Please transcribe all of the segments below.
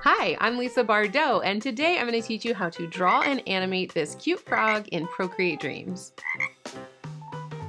Hi, I'm Lisa Bardot, and today I'm going to teach you how to draw and animate this cute frog in Procreate Dreams.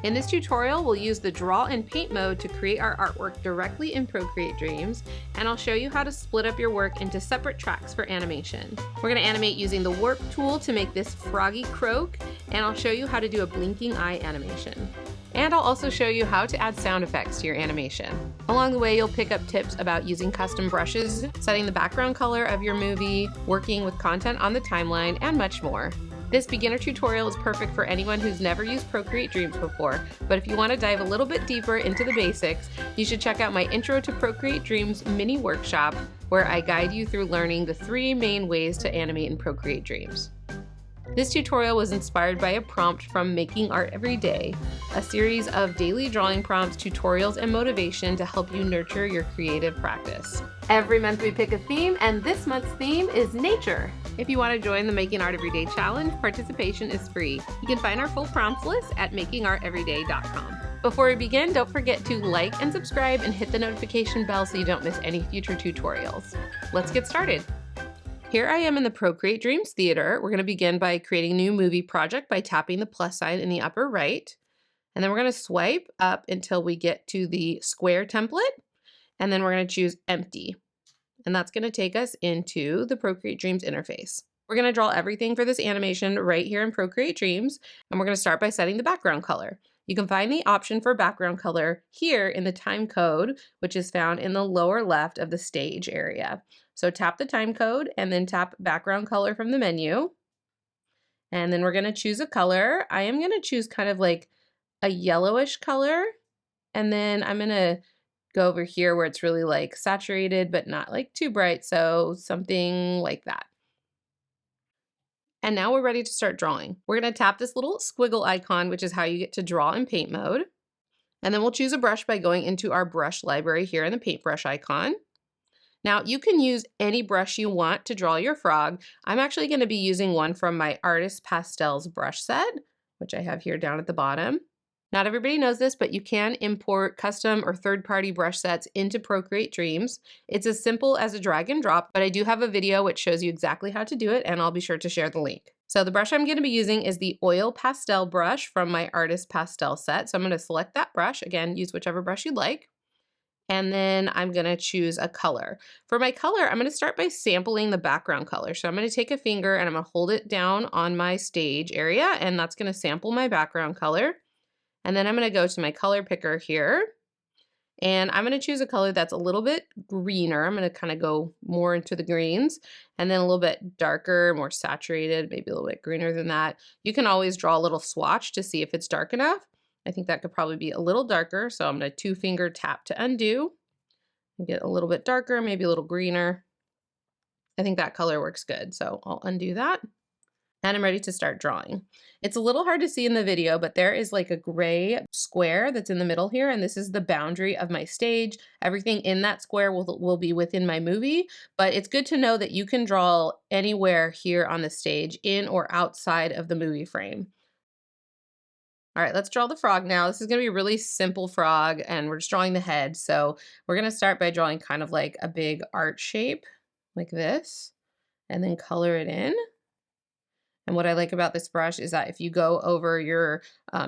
In this tutorial, we'll use the Draw and Paint mode to create our artwork directly in Procreate Dreams, and I'll show you how to split up your work into separate tracks for animation. We're going to animate using the Warp tool to make this froggy croak, and I'll show you how to do a blinking eye animation. And I'll also show you how to add sound effects to your animation. Along the way, you'll pick up tips about using custom brushes, setting the background color of your movie, working with content on the timeline, and much more. This beginner tutorial is perfect for anyone who's never used Procreate Dreams before, but if you want to dive a little bit deeper into the basics, you should check out my Intro to Procreate Dreams mini workshop, where I guide you through learning the 3 main ways to animate in Procreate Dreams. This tutorial was inspired by a prompt from Making Art Every Day, a series of daily drawing prompts, tutorials, and motivation to help you nurture your creative practice. Every month we pick a theme, and this month's theme is nature. If you want to join the Making Art Every Day challenge, participation is free. You can find our full prompts list at makingarteveryday.com. Before we begin, don't forget to like and subscribe and hit the notification bell so you don't miss any future tutorials. Let's get started. Here I am in the Procreate Dreams Theater. We're going to begin by creating a new movie project by tapping the plus sign in the upper right. And then we're going to swipe up until we get to the square template. And then we're going to choose empty. And that's going to take us into the Procreate Dreams interface. We're going to draw everything for this animation right here in Procreate Dreams. And we're going to start by setting the background color. You can find the option for background color here in the time code, which is found in the lower left of the stage area. So tap the time code and then tap background color from the menu. And then we're going to choose a color. I am going to choose kind of like a yellowish color. And then I'm going to go over here where it's really like saturated, but not like too bright. So something like that. And now we're ready to start drawing. We're going to tap this little squiggle icon, which is how you get to draw in paint mode. And then we'll choose a brush by going into our brush library here in the paintbrush icon. Now you can use any brush you want to draw your frog. I'm actually going to be using one from my Artist Pastels brush set, which I have here down at the bottom. Not everybody knows this, but you can import custom or third-party brush sets into Procreate Dreams. It's as simple as a drag and drop, but I do have a video which shows you exactly how to do it, and I'll be sure to share the link. So the brush I'm going to be using is the Oil Pastel brush from my Artist Pastel set. So I'm going to select that brush. Again, use whichever brush you'd like. And then I'm going to choose a color. For my color, I'm going to start by sampling the background color. So I'm going to take a finger and I'm going to hold it down on my stage area, and that's going to sample my background color. And then I'm going to go to my color picker here, and I'm going to choose a color that's a little bit greener. I'm going to kind of go more into the greens, and then a little bit darker, more saturated, maybe a little bit greener than that. You can always draw a little swatch to see if it's dark enough. I think that could probably be a little darker, so I'm going to 2-finger tap to undo and get a little bit darker, maybe a little greener. I think that color works good, so I'll undo that. And I'm ready to start drawing. It's a little hard to see in the video, but there is like a gray square that's in the middle here, and this is the boundary of my stage. Everything in that square will be within my movie, but it's good to know that you can draw anywhere here on the stage, in or outside of the movie frame. All right, let's draw the frog now. This is going to be a really simple frog, and we're just drawing the head. So we're going to start by drawing kind of like a big art shape like this, and then color it in. And what I like about this brush is that if you go over your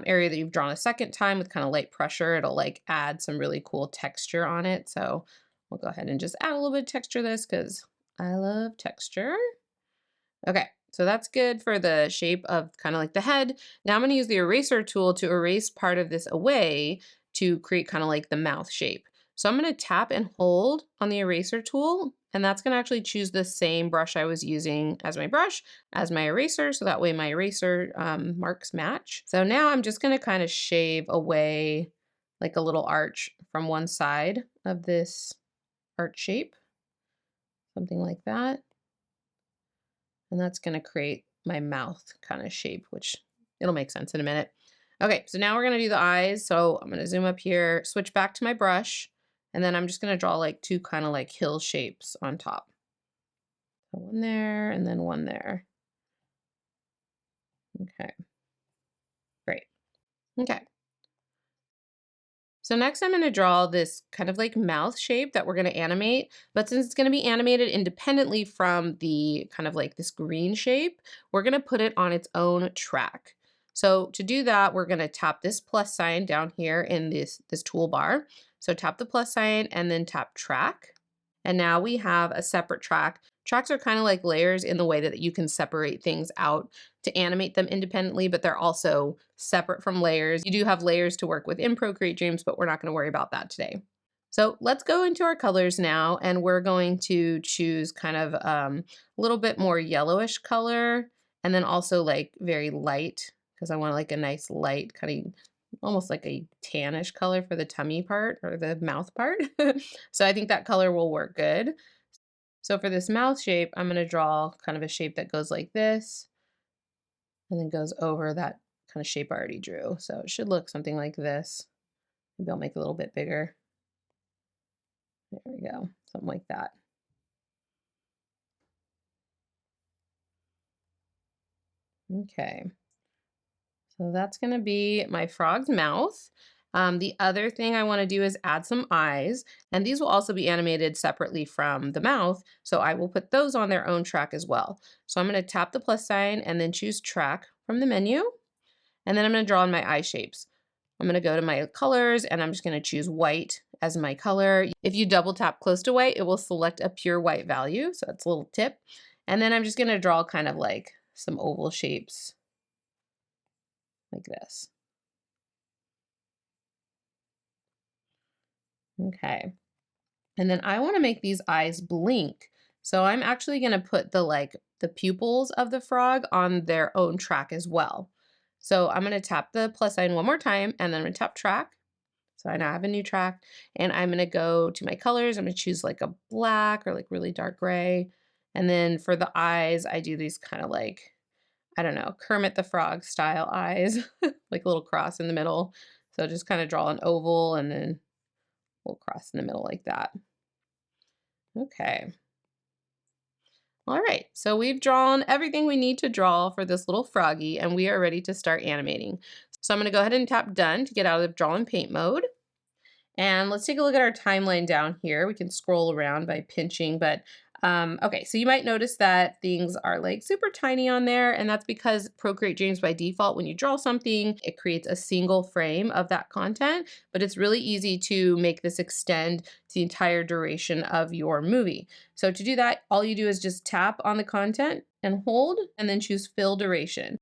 area that you've drawn a second time with kind of light pressure, it'll like add some really cool texture on it. So we'll go ahead and just add a little bit of texture to this because I love texture. Okay, so that's good for the shape of kind of like the head. Now I'm going to use the eraser tool to erase part of this away to create kind of like the mouth shape. So I'm going to tap and hold on the eraser tool, and that's going to actually choose the same brush I was using as my brush, as my eraser, so that way my eraser marks match. So now I'm just going to kind of shave away like a little arch from one side of this art shape, something like that. And that's going to create my mouth kind of shape, which it'll make sense in a minute. Okay, so now we're going to do the eyes. So I'm going to zoom up here, switch back to my brush, and then I'm just going to draw like 2 kind of like hill shapes on top. So one there and then one there. Okay, great. Okay. So next I'm going to draw this kind of like mouth shape that we're going to animate, but since it's going to be animated independently from the kind of like this green shape, we're going to put it on its own track. So to do that, we're going to tap this plus sign down here in this toolbar. So tap the plus sign and then tap track. And now we have a separate track. Tracks are kind of like layers in the way that you can separate things out to animate them independently, but they're also separate from layers. You do have layers to work with in Procreate, James, but we're not going to worry about that today. So let's go into our colors now, and we're going to choose kind of a little bit more yellowish color, and then also like very light, because I want like a nice light, kind of almost like a tannish color for the tummy part or the mouth part. So I think that color will work good. So for this mouth shape, I'm going to draw kind of a shape that goes like this and then goes over that kind of shape I already drew. So it should look something like this. Maybe I'll make it a little bit bigger. There we go, something like that. Okay, so that's going to be my frog's mouth. The other thing I want to do is add some eyes, and these will also be animated separately from the mouth, so I will put those on their own track as well. So I'm going to tap the plus sign and then choose track from the menu, and then I'm going to draw in my eye shapes. I'm going to go to my colors, and I'm just going to choose white as my color. If you double tap close to white, it will select a pure white value, so that's a little tip. And then I'm just going to draw kind of like some oval shapes like this. Okay. And then I want to make these eyes blink. So I'm actually going to put the pupils of the frog on their own track as well. So I'm going to tap the plus sign one more time, and then I'm going to tap track. So I now have a new track, and I'm going to go to my colors. I'm going to choose like a black or like really dark gray. And then for the eyes, I do these kind of like, I don't know, Kermit the Frog style eyes, like a little cross in the middle. So just kind of draw an oval and then we'll cross in the middle like that. Okay. All right, so we've drawn everything we need to draw for this little froggy, and we are ready to start animating. So I'm going to go ahead and tap done to get out of the draw and paint mode. And let's take a look at our timeline down here. We can scroll around by pinching, but okay, so you might notice that things are like super tiny on there, and that's because Procreate James by default, when you draw something, it creates a single frame of that content, but it's really easy to make this extend to the entire duration of your movie. So to do that, all you do is just tap on the content and hold, and then choose fill duration.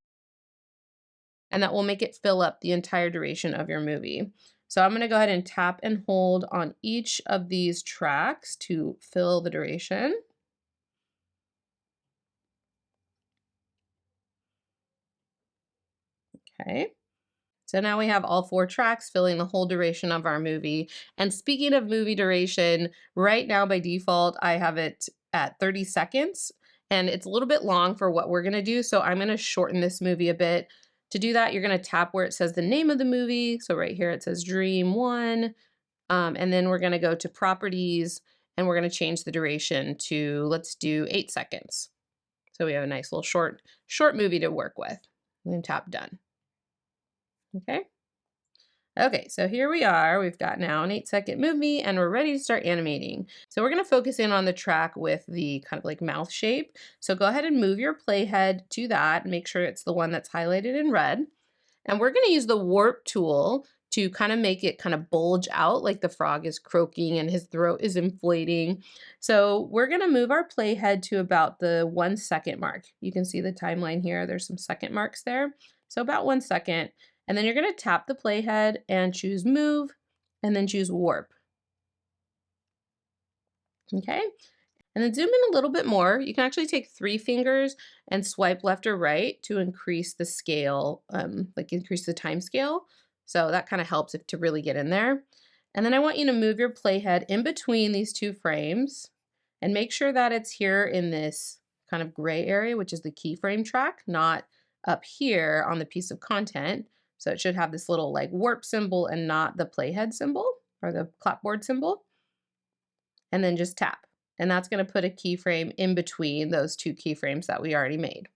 And that will make it fill up the entire duration of your movie. So I'm going to go ahead and tap and hold on each of these tracks to fill the duration. Okay. So now we have all 4 tracks filling the whole duration of our movie. And speaking of movie duration, right now by default, I have it at 30 seconds. And it's a little bit long for what we're going to do. So I'm going to shorten this movie a bit. To do that, you're going to tap where it says the name of the movie. So right here, it says Dream 1. And then we're going to go to Properties, and we're going to change the duration to, let's do 8 seconds. So we have a nice little short movie to work with. And then tap done. Okay. Okay, so here we are. We've got now an 8-second movie, and we're ready to start animating. So we're going to focus in on the track with the kind of like mouth shape. So go ahead and move your playhead to that. Make sure it's the one that's highlighted in red. And we're going to use the warp tool to kind of make it kind of bulge out like the frog is croaking and his throat is inflating. So we're going to move our playhead to about the 1 second mark. You can see the timeline here. There's some second marks there. So about 1 second. And then you're going to tap the playhead and choose move and then choose warp. Okay. And then zoom in a little bit more. You can actually take 3 fingers and swipe left or right to increase the scale, like increase the time scale. So that kind of helps to really get in there. And then I want you to move your playhead in between these 2 frames and make sure that it's here in this kind of gray area, which is the keyframe track, not up here on the piece of content. So it should have this little like warp symbol and not the playhead symbol or the clapboard symbol. And then just tap. And that's going to put a keyframe in between those 2 keyframes that we already made.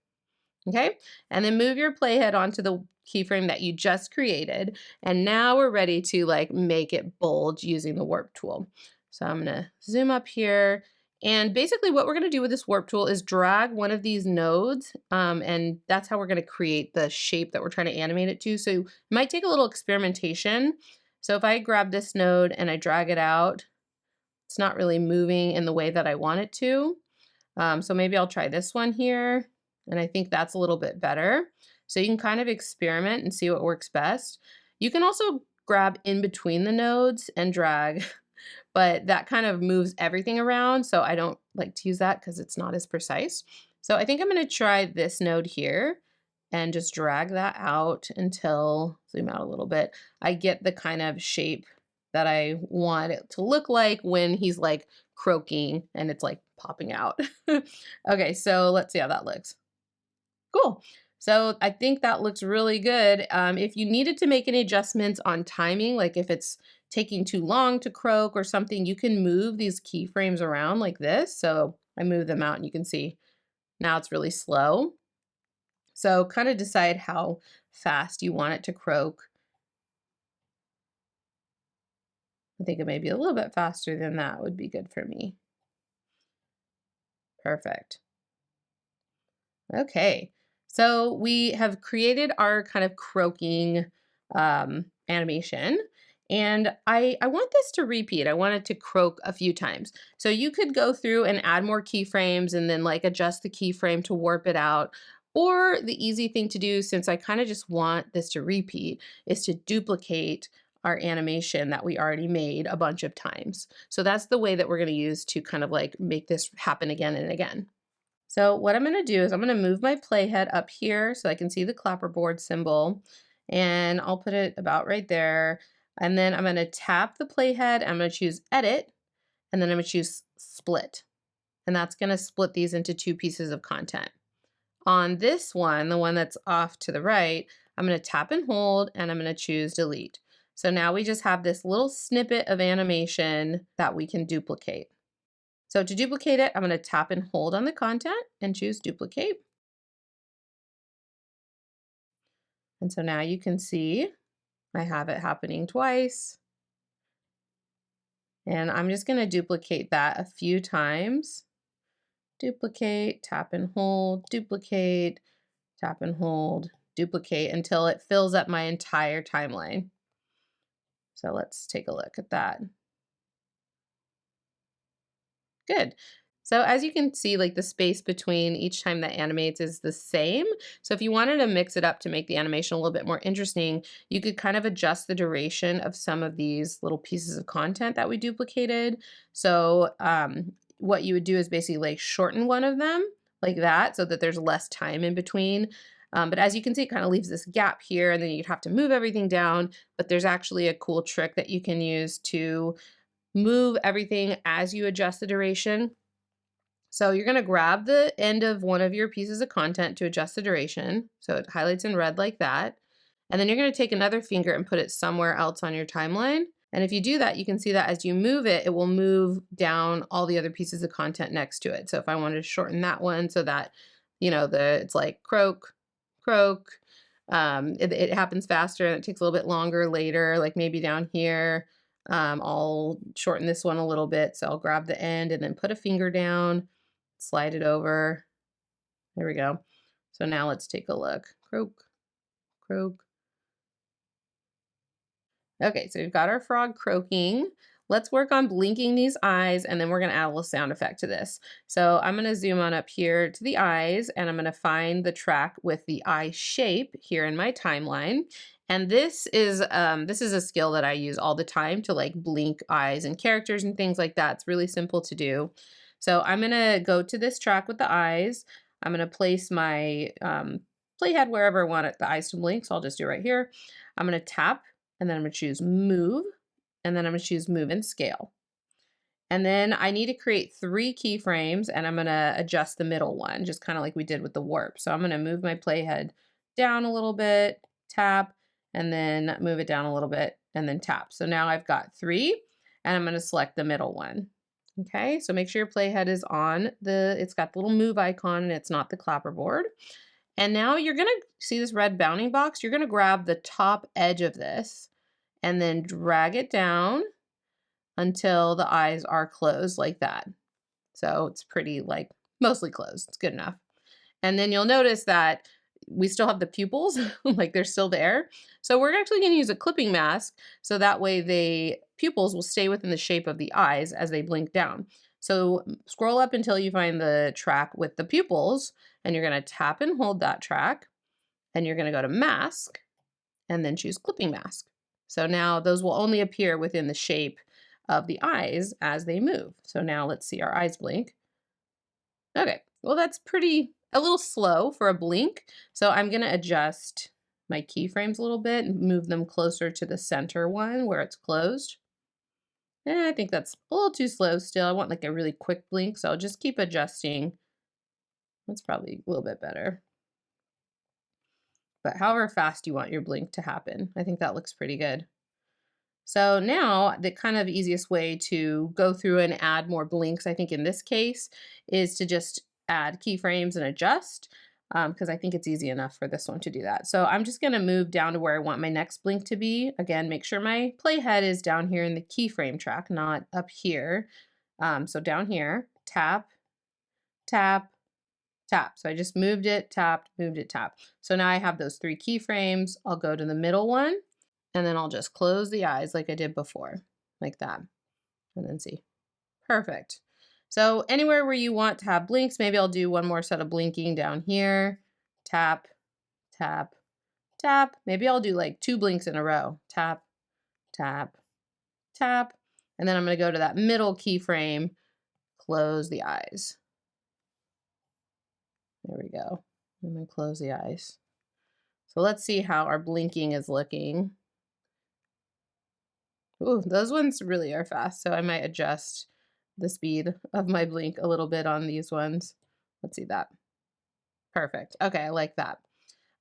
Okay, and then move your playhead onto the keyframe that you just created. And now we're ready to like make it bold using the warp tool. So I'm gonna zoom up here. And basically what we're gonna do with this warp tool is drag one of these nodes, and that's how we're gonna create the shape that we're trying to animate it to. So it might take a little experimentation. So if I grab this node and I drag it out, it's not really moving in the way that I want it to. So maybe I'll try this one here. And I think that's a little bit better. So you can kind of experiment and see what works best. You can also grab in between the nodes and drag, but that kind of moves everything around. So I don't like to use that because it's not as precise. So I think I'm going to try this node here and just drag that out until, zoom out a little bit, I get the kind of shape that I want it to look like when he's like croaking and it's like popping out. Okay, so let's see how that looks. Cool. So I think that looks really good. If you needed to make any adjustments on timing, like if it's taking too long to croak or something, you can move these keyframes around like this. So I move them out and you can see now it's really slow. So kind of decide how fast you want it to croak. I think it may be a little bit faster than that would be good for me. Perfect. Okay, so we have created our kind of croaking animation. And I want this to repeat. I want it to croak a few times. So you could go through and add more keyframes and then like adjust the keyframe to warp it out. Or the easy thing to do, since I kind of just want this to repeat, is to duplicate our animation that we already made a bunch of times. So that's the way that we're going to use to kind of like make this happen again and again. So what I'm going to do is I'm going to move my playhead up here so I can see the clapperboard symbol, and I'll put it about right there. And then I'm going to tap the playhead. I'm going to choose edit, and then I'm going to choose split. And that's going to split these into two pieces of content. On this one, the one that's off to the right, I'm going to tap and hold, and I'm going to choose delete. So now we just have this little snippet of animation that we can duplicate. So to duplicate it, I'm going to tap and hold on the content and choose duplicate. And so now you can see I have it happening twice. And I'm just going to duplicate that a few times. Duplicate, tap and hold, duplicate, tap and hold, duplicate until it fills up my entire timeline. So let's take a look at that. Good. So as you can see, like the space between each time that animates is the same. So if you wanted to mix it up to make the animation a little bit more interesting, you could kind of adjust the duration of some of these little pieces of content that we duplicated. So what you would do is basically like shorten one of them like that so that there's less time in between. But as you can see, it kind of leaves this gap here, and then you'd have to move everything down. But there's actually a cool trick that you can use to move everything as you adjust the duration. So you're going to grab the end of one of your pieces of content to adjust the duration. So it highlights in red like that. And then you're going to take another finger and put it somewhere else on your timeline. And if you do that, you can see that as you move it, it will move down all the other pieces of content next to it. So if I wanted to shorten that one so that, you know, it's like croak, croak, it happens faster and it takes a little bit longer later, like maybe down here. I'll shorten this one a little bit. So I'll grab the end and then put a finger down, slide it over. There we go. So now let's take a look. Croak, croak. Okay, so we've got our frog croaking. Let's work on blinking these eyes, and then we're going to add a little sound effect to this. So I'm going to zoom on up here to the eyes, and I'm going to find the track with the eye shape here in my timeline. And this is a skill that I use all the time to like blink eyes and characters and things like that. It's really simple to do. So I'm going to go to this track with the eyes. I'm going to place my playhead wherever I want the eyes to blink. So I'll just do it right here. I'm going to tap, and then I'm going to choose move, and then I'm going to choose move and scale. And then I need to create 3 keyframes, and I'm going to adjust the middle one, just kind of like we did with the warp. So I'm going to move my playhead down a little bit, tap, and then move it down a little bit, and then tap. So now I've got 3, and I'm going to select the middle one. Okay, so make sure your playhead is on it's got the little move icon and it's not the clapperboard. And now you're gonna see this red bounding box. You're gonna grab the top edge of this and then drag it down until the eyes are closed like that. So it's pretty like mostly closed. It's good enough. And then you'll notice that we still have the pupils, like they're still there. So we're actually going to use a clipping mask so that way the pupils will stay within the shape of the eyes as they blink down. So scroll up until you find the track with the pupils, and you're going to tap and hold that track, and you're going to go to mask and then choose clipping mask. So now those will only appear within the shape of the eyes as they move. So now let's see our eyes blink. Okay, well that's a little slow for a blink. So I'm gonna adjust my keyframes a little bit and move them closer to the center one where it's closed. And I think that's a little too slow still. I want like a really quick blink, so I'll just keep adjusting. That's probably a little bit better. But however fast you want your blink to happen, I think that looks pretty good. So now the kind of easiest way to go through and add more blinks, I think in this case, is to just add keyframes and adjust, because I think it's easy enough for this one to do that. So I'm just gonna move down to where I want my next blink to be. Again, make sure my playhead is down here in the keyframe track, not up here. So down here, tap, tap, tap. So I just moved it, tapped, moved it, tapped. So now I have those 3 keyframes. I'll go to the middle one, and then I'll just close the eyes like I did before, like that. And then see. Perfect. So anywhere where you want to have blinks, maybe I'll do one more set of blinking down here. Tap, tap, tap. Maybe I'll do like 2 blinks in a row. Tap, tap, tap. And then I'm going to go to that middle keyframe, close the eyes. There we go. And then close the eyes. So let's see how our blinking is looking. Ooh, those ones really are fast, so I might adjust the speed of my blink a little bit on these ones. Let's see that. Perfect. Okay, I like that.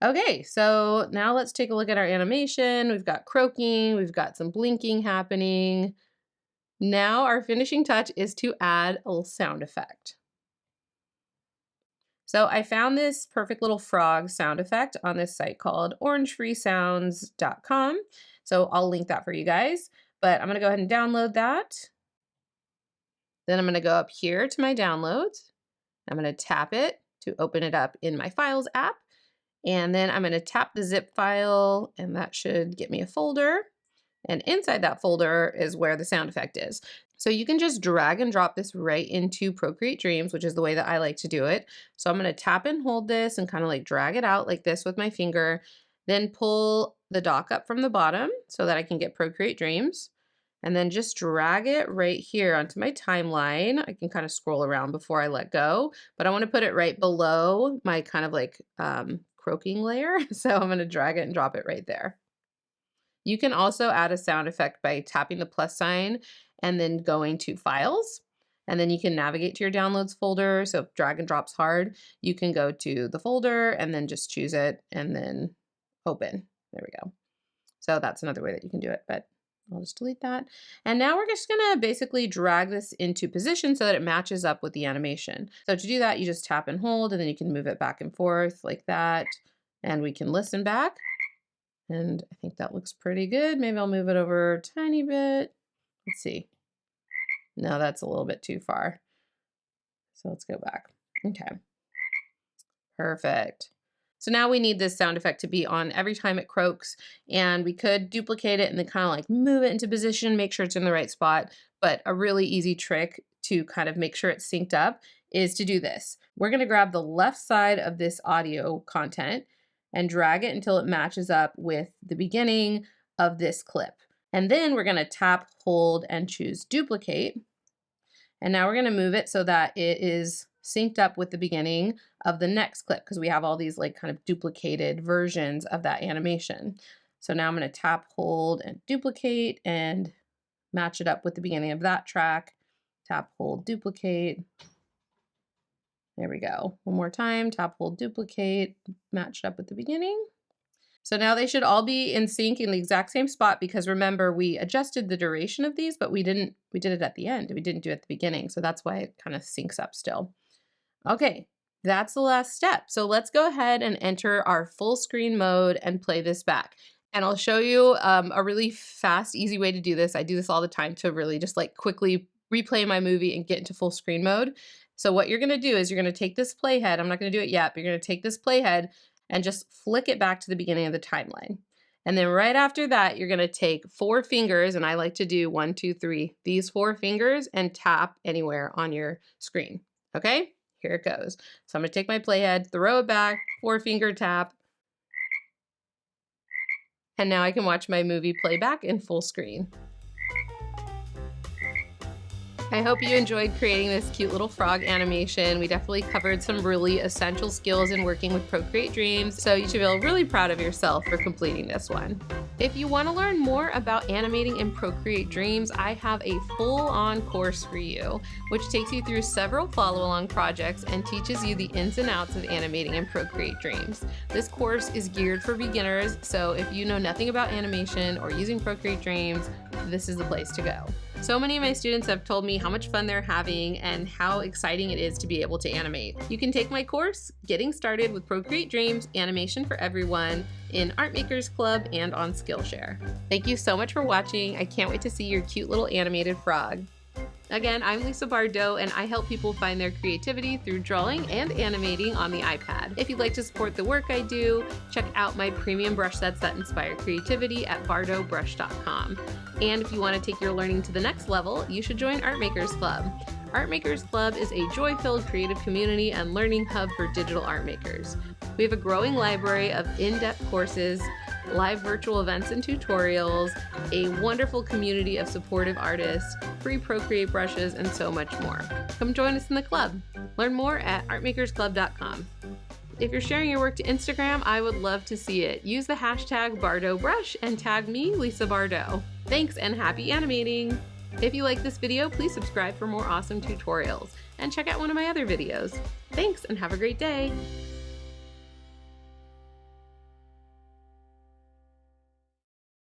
Okay, so now let's take a look at our animation. We've got croaking, we've got some blinking happening. Now our finishing touch is to add a little sound effect. So I found this perfect little frog sound effect on this site called orangefreesounds.com. So I'll link that for you guys, but I'm gonna go ahead and download that. Then I'm gonna go up here to my downloads. I'm gonna tap it to open it up in my Files app. And then I'm gonna tap the zip file, and that should get me a folder. And inside that folder is where the sound effect is. So you can just drag and drop this right into Procreate Dreams, which is the way that I like to do it. So I'm gonna tap and hold this and kind of like drag it out like this with my finger, then pull the dock up from the bottom so that I can get Procreate Dreams. And then just drag it right here onto my timeline. I can kind of scroll around before I let go, but I want to put it right below my kind of like croaking layer. So I'm going to drag it and drop it right there. You can also add a sound effect by tapping the plus sign and then going to Files. And then you can navigate to your downloads folder. So if drag and drop's hard, you can go to the folder and then just choose it and then open. There we go. So that's another way that you can do it, but I'll just delete that. And now we're just gonna basically drag this into position so that it matches up with the animation. So to do that, you just tap and hold, and then you can move it back and forth like that. And we can listen back. And I think that looks pretty good. Maybe I'll move it over a tiny bit. Let's see. No, that's a little bit too far. So let's go back. Okay. Perfect. So now we need this sound effect to be on every time it croaks, and we could duplicate it and then kind of like move it into position, make sure it's in the right spot. But a really easy trick to kind of make sure it's synced up is to do this. We're going to grab the left side of this audio content and drag it until it matches up with the beginning of this clip. And then we're going to tap, hold, and choose duplicate. And now we're going to move it so that it is synced up with the beginning of the next clip, because we have all these like kind of duplicated versions of that animation. So now I'm going to tap, hold, and duplicate and match it up with the beginning of that track. Tap, hold, duplicate. There we go. One more time, tap, hold, duplicate, match it up with the beginning. So now they should all be in sync in the exact same spot, because remember we adjusted the duration of these, but we did it at the end. We didn't do it at the beginning. So that's why it kind of syncs up still. Okay, That's the last step. So let's go ahead and enter our full screen mode and play this back. And I'll show you a really fast, easy way to do this. I do this all the time to really just like quickly replay my movie and get into full screen mode. So what you're gonna do is you're gonna take this playhead, I'm not gonna do it yet, but you're gonna take this playhead and just flick it back to the beginning of the timeline. And then right after that, you're gonna take 4 fingers, and I like to do 1, 2, 3, these 4 fingers, and tap anywhere on your screen, okay? Here it goes. So I'm gonna take my playhead, throw it back, 4-finger tap, and now I can watch my movie play back in full screen. I hope you enjoyed creating this cute little frog animation. We definitely covered some really essential skills in working with Procreate Dreams, so you should feel really proud of yourself for completing this one. If you want to learn more about animating in Procreate Dreams, I have a full-on course for you, which takes you through several follow-along projects and teaches you the ins and outs of animating in Procreate Dreams. This course is geared for beginners, so if you know nothing about animation or using Procreate Dreams, this is the place to go. So many of my students have told me how much fun they're having and how exciting it is to be able to animate. You can take my course, Getting Started with Procreate Dreams, Animation for Everyone, in Art Makers Club and on Skillshare. Thank you so much for watching. I can't wait to see your cute little animated frog. Again, I'm Lisa Bardot, and I help people find their creativity through drawing and animating on the iPad. If you'd like to support the work I do, check out my premium brush sets that inspire creativity at bardotbrush.com. And if you want to take your learning to the next level, you should join Art Makers Club. Art Makers Club is a joy-filled creative community and learning hub for digital art makers. We have a growing library of in-depth courses, live virtual events and tutorials, a wonderful community of supportive artists, free Procreate brushes, and so much more. Come join us in the club. Learn more at artmakersclub.com. If you're sharing your work to Instagram, I would love to see it. Use the hashtag BardotBrush and tag me, Lisa Bardot. Thanks and happy animating! If you like this video, please subscribe for more awesome tutorials and check out one of my other videos. Thanks and have a great day!